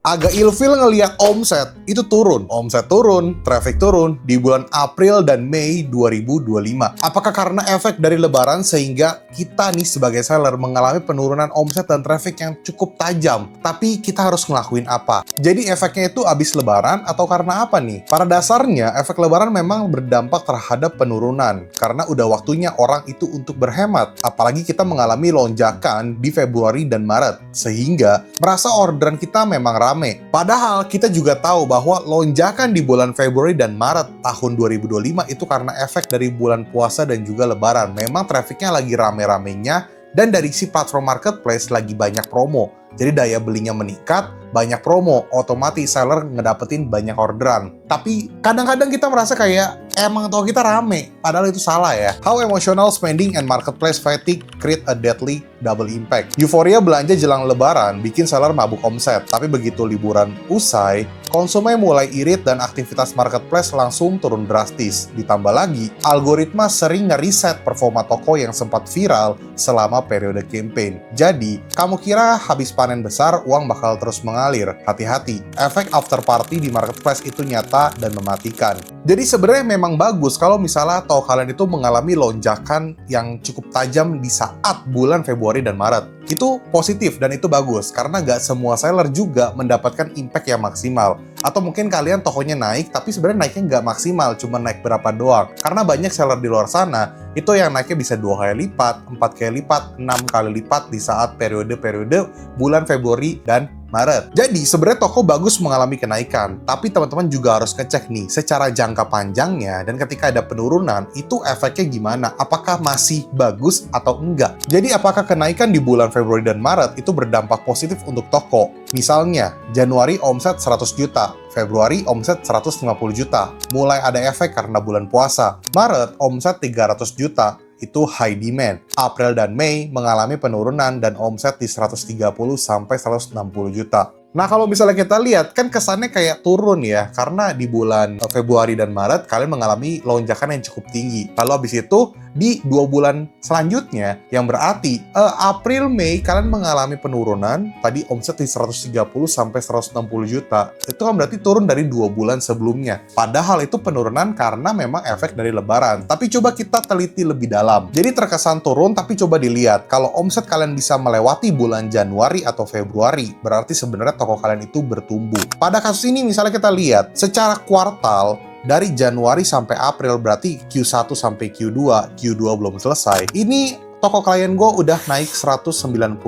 Agak ilfil ngelihat omset itu turun. Omset turun, traffic turun di bulan April dan Mei 2025. Apakah karena efek dari lebaran sehingga kita nih sebagai seller mengalami penurunan omset dan traffic yang cukup tajam? Tapi kita harus ngelakuin apa? Jadi efeknya itu habis lebaran atau karena apa nih? Pada dasarnya efek lebaran memang berdampak terhadap penurunan karena udah waktunya orang itu untuk berhemat. Apalagi kita mengalami lonjakan di Februari dan Maret sehingga merasa orderan kita memang ramai. Padahal kita juga tahu bahwa lonjakan di bulan Februari dan Maret tahun 2025 itu karena efek dari bulan puasa dan juga lebaran. Memang trafficnya lagi rame-ramenya dan dari si platform marketplace lagi banyak promo. Jadi daya belinya meningkat, banyak promo, otomatis seller ngedapetin banyak orderan. Tapi kadang-kadang kita merasa kayak emang tau kita rame, padahal itu salah ya. How emotional spending and marketplace fatigue create a deadly double impact. Euforia belanja jelang lebaran bikin seller mabuk omset, tapi begitu liburan usai, konsumen mulai irit dan aktivitas marketplace langsung turun drastis. Ditambah lagi, algoritma sering ngereset performa toko yang sempat viral selama periode campaign. Jadi, kamu kira habis panen besar, uang bakal terus mengalir. Hati-hati, efek after party di marketplace itu nyata dan mematikan. Jadi sebenarnya memang bagus kalau misalnya toko kalian itu mengalami lonjakan yang cukup tajam di saat bulan Februari dan Maret. Itu positif dan itu bagus, karena nggak semua seller juga mendapatkan impact yang maksimal. Atau mungkin kalian tokonya naik, tapi sebenarnya naiknya nggak maksimal, cuma naik berapa doang. Karena banyak seller di luar sana, itu yang naiknya bisa 2 kali lipat, 4 kali lipat, 6 kali lipat di saat periode-periode bulan Februari dan Maret. Jadi sebenarnya toko bagus mengalami kenaikan, tapi teman-teman juga harus ngecek nih secara jangka panjangnya dan ketika ada penurunan itu efeknya gimana? Apakah masih bagus atau enggak? Jadi apakah kenaikan di bulan Februari dan Maret itu berdampak positif untuk toko? Misalnya, Januari omset 100 juta, Februari omset 150 juta. Mulai ada efek karena bulan puasa. Maret omset 300 juta. Itu high demand. April dan Mei mengalami penurunan dan omset di 130 sampai 160 juta. Nah, kalau misalnya kita lihat, kan kesannya kayak turun ya, karena di bulan Februari dan Maret, kalian mengalami lonjakan yang cukup tinggi. Lalu habis itu, di 2 bulan selanjutnya, yang berarti April, Mei, kalian mengalami penurunan, tadi omset di 130 sampai 160 juta. Itu kan berarti turun dari 2 bulan sebelumnya. Padahal itu penurunan karena memang efek dari lebaran. Tapi coba kita teliti lebih dalam. Jadi terkesan turun, tapi coba dilihat. Kalau omset kalian bisa melewati bulan Januari atau Februari, berarti sebenarnya toko kalian itu bertumbuh. Pada kasus ini misalnya kita lihat secara kuartal dari Januari sampai April, berarti Q1 sampai Q2, Q2 belum selesai. Ini toko klien gue udah naik 199%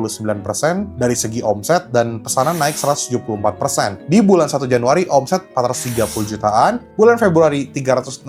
dari segi omset dan pesanan naik 174%. Di bulan 1 Januari omset 430 jutaan, bulan Februari 367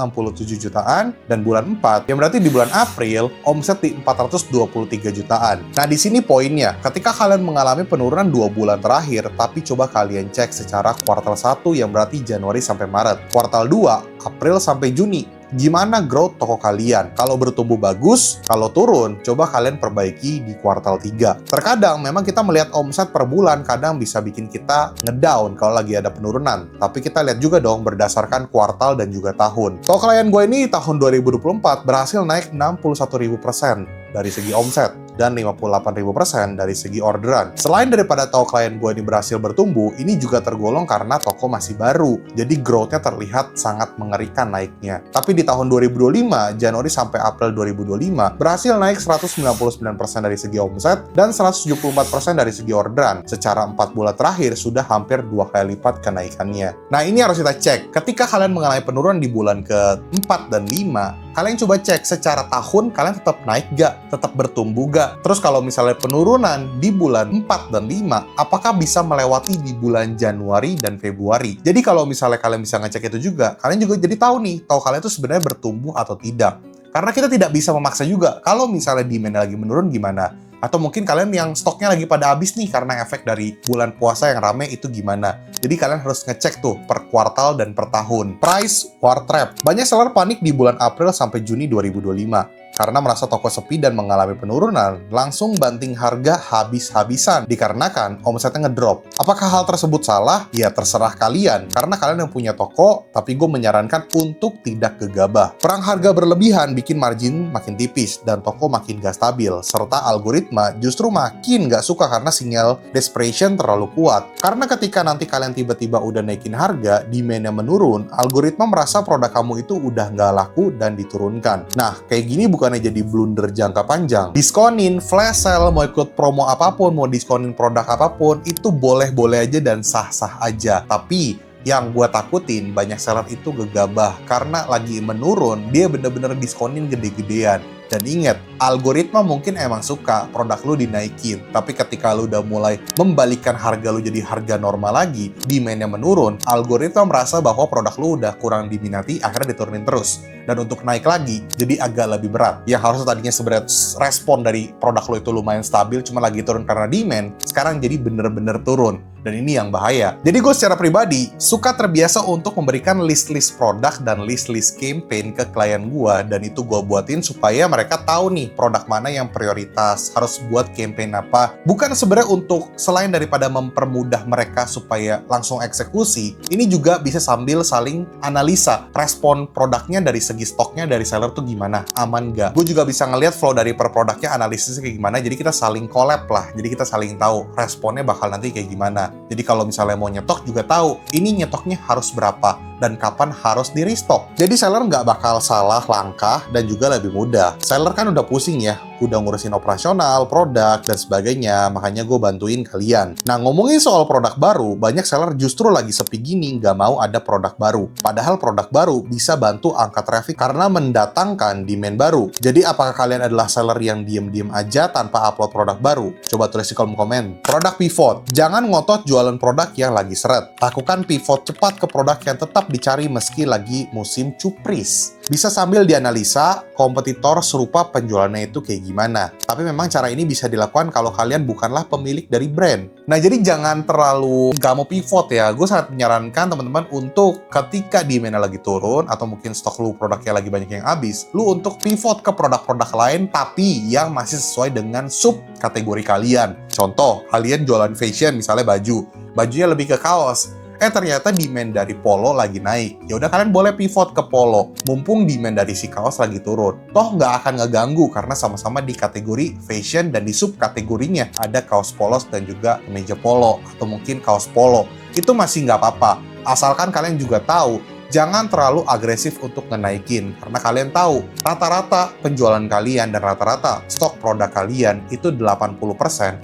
jutaan, dan bulan 4, yang berarti di bulan April omset di 423 jutaan. Nah, di sini poinnya, ketika kalian mengalami penurunan 2 bulan terakhir, tapi coba kalian cek secara kuartal 1 yang berarti Januari sampai Maret. Kuartal 2, April sampai Juni. Gimana growth toko kalian? Kalau bertumbuh bagus, kalau turun, coba kalian perbaiki di kuartal 3. Terkadang memang kita melihat omset per bulan kadang bisa bikin kita ngedown kalau lagi ada penurunan. Tapi kita lihat juga dong berdasarkan kuartal dan juga tahun. Toko klien gue ini tahun 2024 berhasil naik 61.000% dari segi omset dan 58.000% dari segi orderan. Selain daripada toko klien gue ini berhasil bertumbuh, ini juga tergolong karena toko masih baru. Jadi growth-nya terlihat sangat mengerikan naiknya. Tapi di tahun 2025, Januari sampai April 2025, berhasil naik 199% dari segi omset dan 174% dari segi orderan. Secara 4 bulan terakhir sudah hampir 2 kali lipat kenaikannya. Nah, ini harus kita cek. Ketika kalian mengalami penurunan di bulan ke-4 dan 5, kalian coba cek secara tahun kalian tetap naik gak? Tetap bertumbuh gak? Terus kalau misalnya penurunan di bulan 4 dan 5, apakah bisa melewati di bulan Januari dan Februari? Jadi kalau misalnya kalian bisa ngecek itu juga, kalian juga jadi tahu nih, toko kalian itu sebenarnya bertumbuh atau tidak. Karena kita tidak bisa memaksa juga, kalau misalnya demand lagi menurun gimana? Atau mungkin kalian yang stoknya lagi pada habis nih karena efek dari bulan puasa yang rame itu gimana. Jadi kalian harus ngecek tuh per kuartal dan per tahun. Price war trap. Banyak seller panik di bulan April sampai Juni 2025. karena merasa toko sepi dan mengalami penurunan, langsung banting harga habis-habisan dikarenakan omsetnya ngedrop. Apakah hal tersebut salah? Ya terserah kalian, karena kalian yang punya toko, tapi gue menyarankan untuk tidak gegabah. Perang harga berlebihan bikin margin makin tipis dan toko makin gak stabil, serta algoritma justru makin gak suka karena sinyal desperation terlalu kuat. Karena ketika nanti kalian tiba-tiba udah naikin harga, demand-nya menurun, algoritma merasa produk kamu itu udah nggak laku dan diturunkan. Nah, kayak gini bukannya jadi blunder jangka panjang. Diskonin, flash sale, mau ikut promo apapun, mau diskonin produk apapun, itu boleh-boleh aja dan sah-sah aja. Tapi yang gue takutin, banyak seller itu gegabah karena lagi menurun, dia bener-bener diskonin gede-gedean. Dan ingat, algoritma mungkin emang suka produk lu dinaikin, tapi ketika lu udah mulai membalikkan harga lu jadi harga normal lagi, demand-nya menurun, algoritma merasa bahwa produk lu udah kurang diminati, akhirnya diturunin terus. Dan untuk naik lagi, jadi agak lebih berat. Yang harusnya tadinya sebenarnya respon dari produk lu itu lumayan stabil, cuma lagi turun karena demand, sekarang jadi bener-bener turun. Dan ini yang bahaya. Jadi gue secara pribadi suka terbiasa untuk memberikan list-list produk dan list-list campaign ke klien gue, dan itu gue buatin supaya mereka tahu nih produk mana yang prioritas, harus buat campaign apa. Bukan sebenarnya untuk selain daripada mempermudah mereka supaya langsung eksekusi, ini juga bisa sambil saling analisa respon produknya dari segi stoknya dari seller tuh gimana, aman gak. Gue juga bisa ngelihat flow dari per produknya, analisisnya kayak gimana, jadi kita saling collab lah, jadi kita saling tahu responnya bakal nanti kayak gimana. Jadi kalau misalnya mau nyetok juga tahu ini nyetoknya harus berapa dan kapan harus di restock. Jadi seller nggak bakal salah langkah dan juga lebih mudah. Seller kan udah pusing ya, udah ngurusin operasional, produk, dan sebagainya, makanya gue bantuin kalian. Nah, ngomongin soal produk baru, banyak seller justru lagi sepi gini nggak mau ada produk baru. Padahal produk baru bisa bantu angkat traffic karena mendatangkan demand baru. Jadi apakah kalian adalah seller yang diem-diem aja tanpa upload produk baru? Coba tulis di kolom komen. Produk pivot. Jangan ngotot jualan produk yang lagi seret. Lakukan pivot cepat ke produk yang tetap dicari meski lagi musim cupris. Bisa sambil dianalisa kompetitor serupa penjualannya itu kayak gimana. Tapi memang cara ini bisa dilakukan kalau kalian bukanlah pemilik dari brand. Nah, jadi jangan terlalu nggak mau pivot ya. Gue sangat menyarankan teman-teman untuk ketika demand lagi turun atau mungkin stok lu produknya lagi banyak yang habis, lu untuk pivot ke produk-produk lain tapi yang masih sesuai dengan sub kategori kalian. Contoh, kalian jualan fashion misalnya baju. Bajunya lebih ke kaos. Ternyata demand dari polo lagi naik. Ya udah kalian boleh pivot ke polo. Mumpung demand dari si kaos lagi turun. Toh nggak akan ngeganggu karena sama-sama di kategori fashion dan di subkategorinya ada kaos polos dan juga kemeja polo atau mungkin kaos polo. Itu masih nggak apa-apa. Asalkan kalian juga tahu jangan terlalu agresif untuk ngenaikin. Karena kalian tahu, rata-rata penjualan kalian dan rata-rata stok produk kalian itu 80%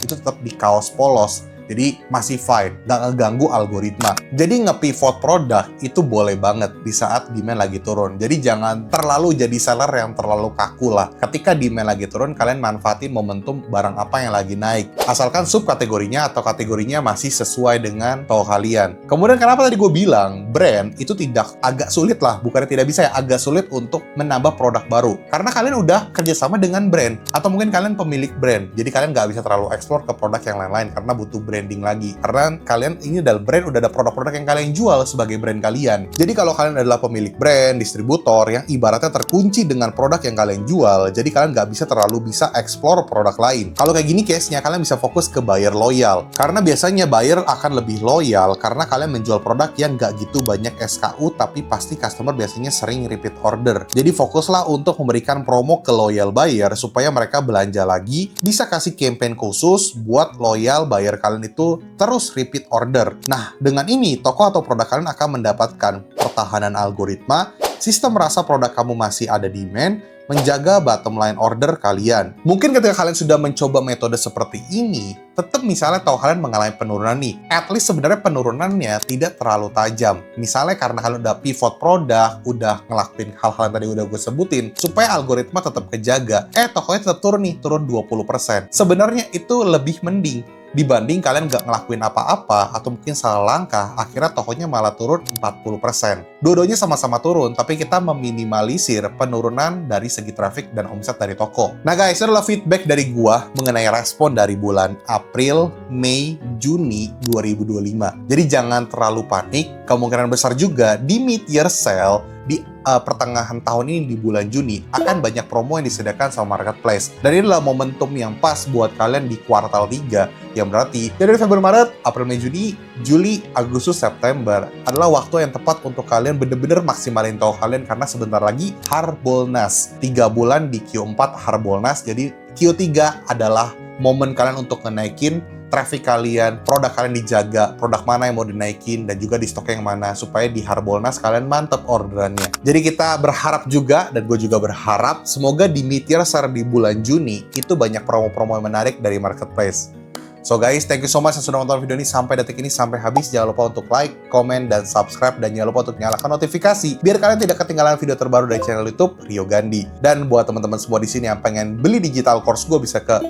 itu tetap di kaos polos. Jadi masih fine, nggak ngeganggu algoritma. Jadi nge-pivot produk itu boleh banget di saat demand lagi turun. Jadi jangan terlalu jadi seller yang terlalu kaku lah. Ketika demand lagi turun, kalian manfaatin momentum barang apa yang lagi naik. Asalkan subkategorinya atau kategorinya masih sesuai dengan toko kalian. Kemudian kenapa tadi gue bilang brand itu tidak agak sulit lah, bukannya tidak bisa ya, agak sulit untuk menambah produk baru. Karena kalian udah kerjasama dengan brand, atau mungkin kalian pemilik brand. Jadi kalian nggak bisa terlalu explore ke produk yang lain-lain karena butuh branding lagi. Karena kalian ini adalah brand, udah ada produk-produk yang kalian jual sebagai brand kalian. Jadi kalau kalian adalah pemilik brand, distributor yang ibaratnya terkunci dengan produk yang kalian jual, jadi kalian nggak bisa terlalu bisa explore produk lain. Kalau kayak gini case-nya, kalian bisa fokus ke buyer loyal. Karena biasanya buyer akan lebih loyal karena kalian menjual produk yang nggak gitu banyak SKU, tapi pasti customer biasanya sering repeat order. Jadi fokuslah untuk memberikan promo ke loyal buyer supaya mereka belanja lagi, bisa kasih campaign khusus buat loyal buyer kalian itu terus repeat order. Nah, dengan ini, toko atau produk kalian akan mendapatkan pertahanan algoritma, sistem merasa produk kamu masih ada demand, menjaga bottom line order kalian. Mungkin ketika kalian sudah mencoba metode seperti ini, tetap misalnya tahu kalian mengalami penurunan nih, at least sebenarnya penurunannya tidak terlalu tajam. Misalnya karena kalian udah pivot produk, udah ngelakuin hal-hal yang tadi udah gue sebutin, supaya algoritma tetap kejaga. Tokonya tetap turun nih, turun 20%. Sebenarnya itu lebih mending dibanding kalian nggak ngelakuin apa-apa atau mungkin salah langkah, akhirnya tokonya malah turun 40%. Dua-duanya sama-sama turun, tapi kita meminimalisir penurunan dari segi traffic dan omset dari toko. Nah guys, itu adalah feedback dari gua mengenai respon dari bulan April, Mei, Juni 2025. Jadi jangan terlalu panik, kemungkinan besar juga di mid-year sale, di pertengahan tahun ini di bulan Juni akan banyak promo yang disediakan sama marketplace. Dan ini adalah momentum yang pas buat kalian di kuartal 3, yang berarti dari Februari, Maret, April, Mei, Juni, Juli, Agustus, September adalah waktu yang tepat untuk kalian bener-bener maksimalin toko kalian, karena sebentar lagi Harbolnas. 3 bulan di Q4 Harbolnas, jadi Q3 adalah momen kalian untuk ngenaikin traffic kalian, produk kalian dijaga, produk mana yang mau dinaikin, dan juga di stok yang mana, supaya di Harbolnas kalian mantep orderannya. Jadi kita berharap juga, dan gue juga berharap, semoga di Meteor Sale di bulan Juni, itu banyak promo-promo yang menarik dari marketplace. So guys, thank you so much yang sudah nonton video ini sampai detik ini, sampai habis. Jangan lupa untuk like, komen, dan subscribe. Dan jangan lupa untuk nyalakan notifikasi, biar kalian tidak ketinggalan video terbaru dari channel YouTube Rio Gandhi. Dan buat teman-teman semua di sini yang pengen beli digital course gue, bisa ke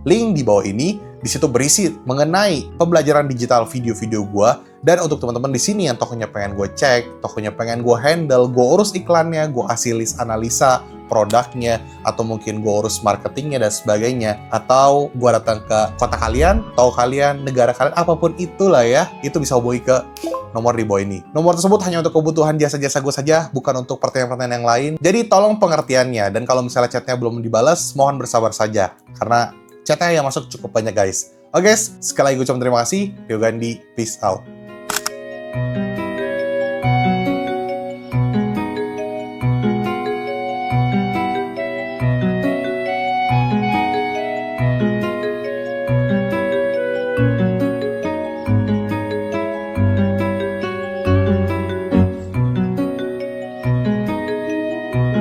link di bawah ini. Di situ berisi mengenai pembelajaran digital video-video gue. Dan untuk teman-teman di sini yang tokonya pengen gue cek, tokonya pengen gue handle, gue urus iklannya, gue kasih list analisa produknya, atau mungkin gue urus marketingnya dan sebagainya, atau gue datang ke kota kalian, toko kalian, negara kalian, apapun itulah ya, itu bisa hubungi ke nomor di bawah ini. Nomor tersebut hanya untuk kebutuhan jasa-jasa gue saja, bukan untuk pertanyaan-pertanyaan yang lain. Jadi tolong pengertiannya, dan kalau misalnya chatnya belum dibalas, mohon bersabar saja, karena chatnya yang masuk cukup banyak guys. Oke guys, sekali lagi gue ucapkan terima kasih. Rio Gandhi, peace out.